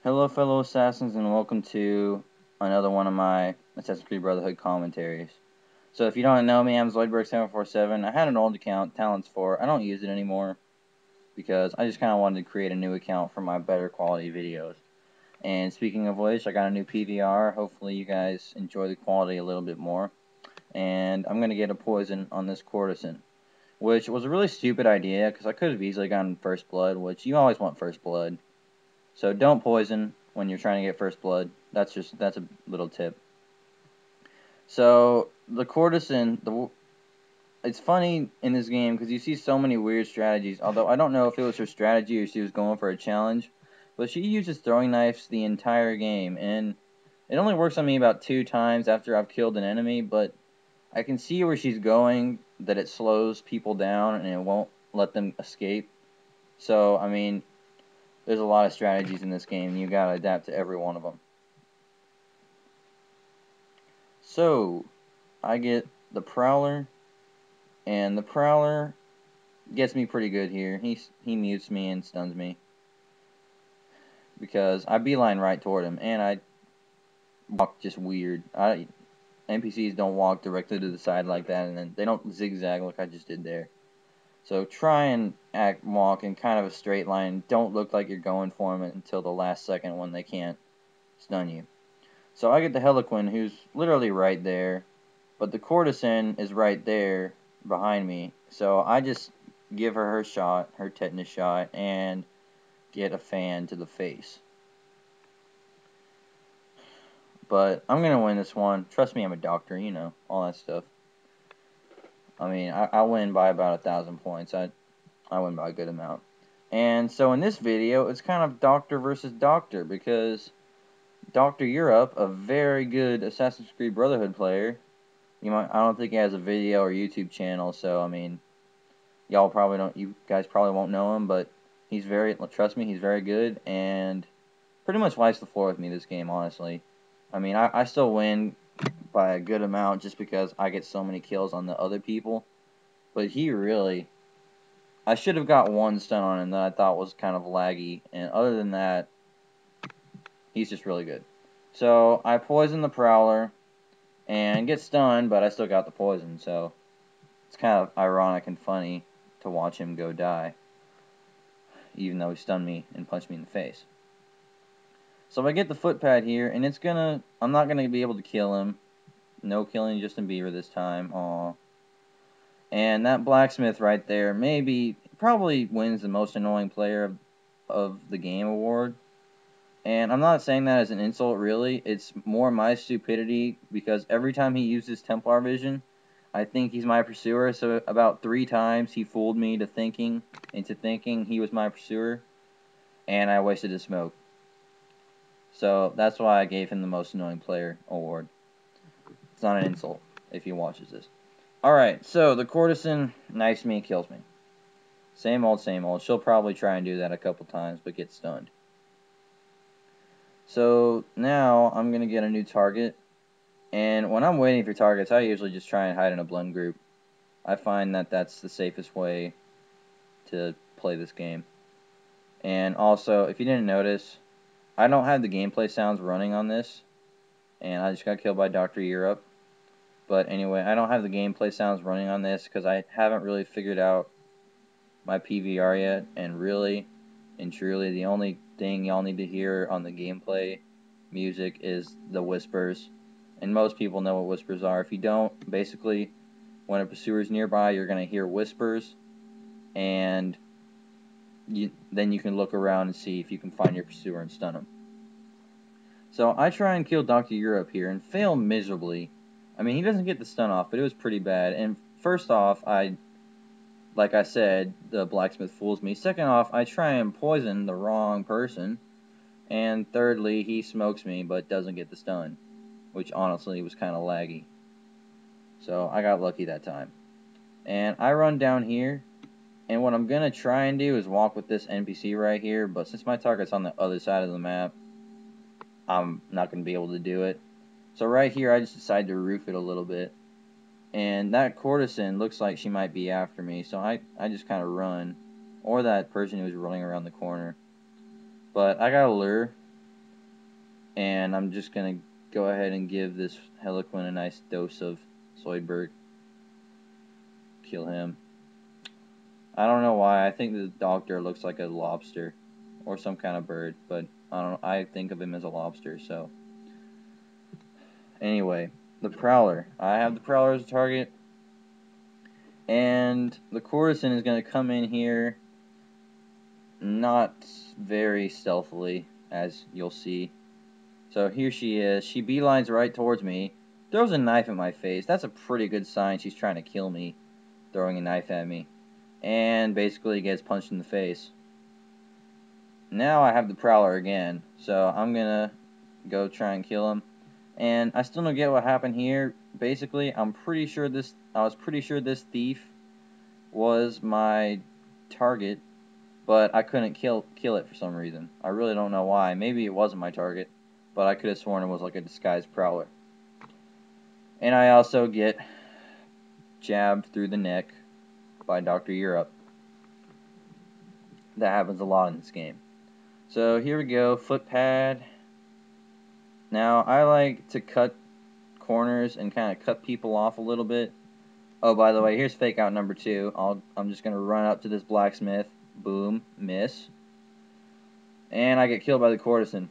Hello, fellow assassins, and welcome to another one of my Assassin's Creed Brotherhood commentaries. So, if you don't know me, I'm zoidberg747. I had an old account, Talents 4. I don't use it anymore because I just kind of wanted to create a new account for my better quality videos. And speaking of which, I got a new PVR. Hopefully, you guys enjoy the quality a little bit more. And I'm going to get a poison on this courtesan, which was a really stupid idea because I could have easily gotten first blood, which you always want first blood. So don't poison when you're trying to get first blood. That's a little tip. So the courtesan, it's funny in this game because you see so many weird strategies. Although I don't know if it was her strategy or she was going for a challenge, but she uses throwing knives the entire game, and it only works on me about 2 times after I've killed an enemy. But I can see where she's going, that it slows people down and it won't let them escape. So I mean, there's a lot of strategies in this game, and you gotta adapt to every one of them. So, I get the Prowler, and the Prowler gets me pretty good here. He mutes me and stuns me because I beeline right toward him, and I walk just weird. NPCs don't walk directly to the side like that, and then they don't zigzag like I just did there. So try and walk in kind of a straight line. Don't look like you're going for them until the last second when they can't stun you. So I get the Heliquin, who's literally right there, but the courtesan is right there behind me. So I just give her shot, her tetanus shot, and get a fan to the face. But I'm going to win this one. Trust me, I'm a doctor, you know, all that stuff. I mean, I win by about 1,000 points. I win by a good amount. And so in this video, it's kind of doctor versus doctor because Dr. Europe, a very good Assassin's Creed Brotherhood player, I don't think he has a video or YouTube channel, so I mean, you guys probably won't know him, but trust me, he's very good, and pretty much wipes the floor with me this game, honestly. I mean, I still win by a good amount just because I get so many kills on the other people, but I should have got one stun on him that I thought was kind of laggy, and other than that, he's just really good. So, I poison the Prowler, and get stunned, but I still got the poison, so it's kind of ironic and funny to watch him go die, even though he stunned me and punched me in the face. So if I get the footpad here, and I'm not gonna be able to kill him. No killing Justin Bieber this time. Aw. And that blacksmith right there, probably wins the most annoying player of the game award. And I'm not saying that as an insult, really. It's more my stupidity because every time he uses Templar vision, I think he's my pursuer. So about 3 times he fooled me into thinking he was my pursuer, and I wasted his smoke. So that's why I gave him the most annoying player award. It's not an insult if he watches this. Alright, so the courtesan knifes me, kills me. Same old, same old. She'll probably try and do that a couple times, but get stunned. So now I'm going to get a new target. And when I'm waiting for targets, I usually just try and hide in a blend group. I find that that's the safest way to play this game. And also, if you didn't notice, I don't have the gameplay sounds running on this. And I just got killed by Dr. Europe. But anyway, I don't have the gameplay sounds running on this because I haven't really figured out my PVR yet. And really and truly, the only thing y'all need to hear on the gameplay music is the whispers. And most people know what whispers are. If you don't, basically, when a pursuer is nearby, you're going to hear whispers. And then you can look around and see if you can find your pursuer and stun him. So I try and kill Dr. Europe here and fail miserably. I mean, he doesn't get the stun off, but it was pretty bad. And first off, like I said, the blacksmith fools me. Second off, I try and poison the wrong person. And thirdly, he smokes me but doesn't get the stun, which honestly was kind of laggy. So I got lucky that time. And I run down here, and what I'm going to try and do is walk with this NPC right here, but since my target's on the other side of the map, I'm not going to be able to do it. So right here, I just decide to roof it a little bit. And that courtesan looks like she might be after me, so I just kind of run. Or that person who's running around the corner. But I got a lure, And I'm just going to go ahead and give this Heliquin a nice dose of zoidberg. Kill him. I don't know why. I think the doctor looks like a lobster or some kind of bird, but I think of him as a lobster. So anyway, the Prowler. I have the Prowler as a target, and the Courtesan is going to come in here not very stealthily, as you'll see. So here she is. She beelines right towards me, throws a knife at my face. That's a pretty good sign she's trying to kill me, throwing a knife at me, and basically gets punched in the face. Now I have the Prowler again, so I'm gonna go try and kill him. And I still don't get what happened here. Basically, I was pretty sure this thief was my target, but I couldn't kill it for some reason. I really don't know why. Maybe it wasn't my target, but I could have sworn it was like a disguised Prowler. And I also get jabbed through the neck by Dr. Europe. That happens a lot in this game. So here we go, foot pad. Now I like to cut corners and kind of cut people off a little bit. Oh, by the way, here's fake out number 2. I'm just gonna run up to this blacksmith. Boom, miss, and I get killed by the Courtesan.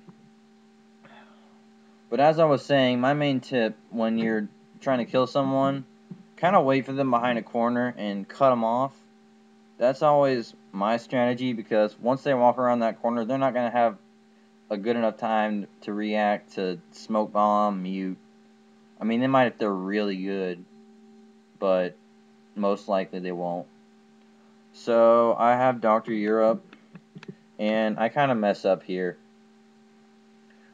But as I was saying, my main tip when you're trying to kill someone, kind of wait for them behind a corner and cut them off. That's always my strategy, because once they walk around that corner, they're not going to have a good enough time to react to smoke bomb, mute. I mean, they might if they're really good, but most likely they won't. So I have Dr. Europe, and I kind of mess up here.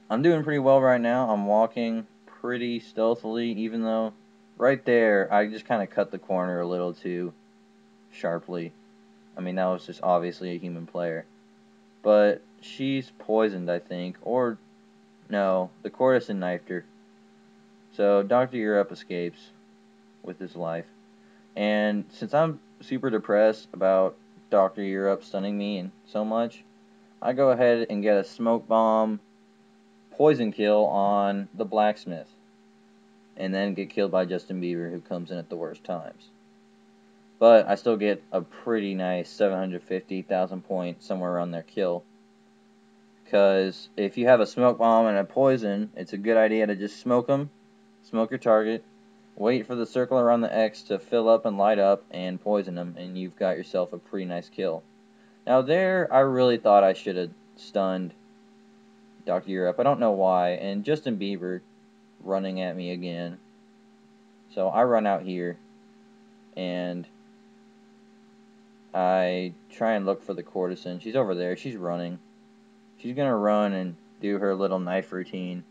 I'm doing pretty well right now. I'm walking pretty stealthily, even though right there I just kind of cut the corner a little too sharply. I mean, that was just obviously a human player. But she's poisoned, I think. Or, no, the Courtesan knifed her. So Dr. Europe escapes with his life. And since I'm super depressed about Dr. Europe stunning me and so much, I go ahead and get a smoke bomb poison kill on the blacksmith, and then get killed by Justin Bieber, who comes in at the worst times. But I still get a pretty nice 750,000 point, somewhere around there, kill. Because if you have a smoke bomb and a poison, it's a good idea to just smoke them, smoke your target, wait for the circle around the X to fill up and light up, and poison them, and you've got yourself a pretty nice kill. Now there, I really thought I should have stunned Dr. Europe. I don't know why, and Justin Bieber running at me again. So I run out here, and I try and look for the Courtesan. She's over there. She's running. She's going to run and do her little knife routine.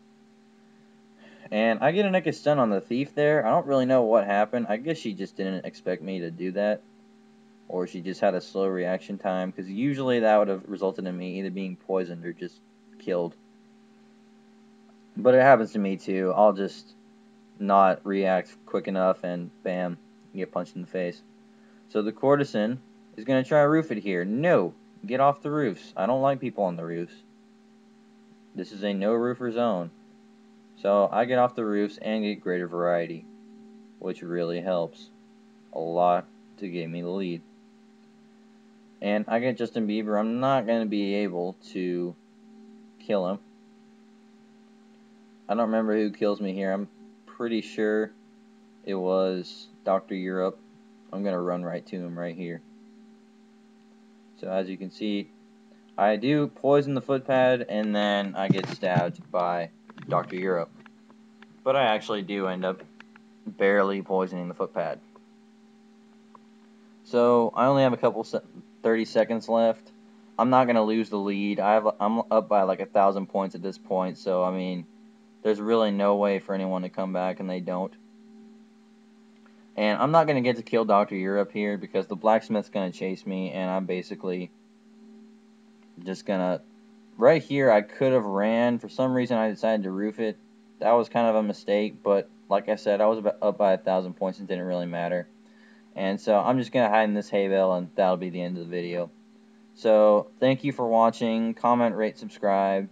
And I get a naked stun on the thief there. I don't really know what happened. I guess she just didn't expect me to do that. Or she just had a slow reaction time, because usually that would have resulted in me either being poisoned or just killed. But it happens to me too. I'll just not react quick enough, and bam, get punched in the face. So the Courtesan is going to try to roof it here. No, get off the roofs. I don't like people on the roofs. This is a no roofer zone. So I get off the roofs and get greater variety, which really helps a lot to give me the lead. And I get Justin Bieber. I'm not going to be able to kill him. I don't remember who kills me here. I'm pretty sure it was Dr. Europe. I'm going to run right to him right here. So as you can see, I do poison the footpad, and then I get stabbed by Dr. Europe. But I actually do end up barely poisoning the footpad. So I only have a couple 30 seconds left. I'm not going to lose the lead. I'm up by like 1,000 points at this point, so I mean, there's really no way for anyone to come back, and they don't. And I'm not going to get to kill Dr. Europe here, because the blacksmith's going to chase me, and I'm basically just going to... Right here, I could have ran. For some reason, I decided to roof it. That was kind of a mistake, but like I said, I was up by 1,000 points and it didn't really matter. And so I'm just going to hide in this hay bale, and that'll be the end of the video. So thank you for watching. Comment, rate, subscribe.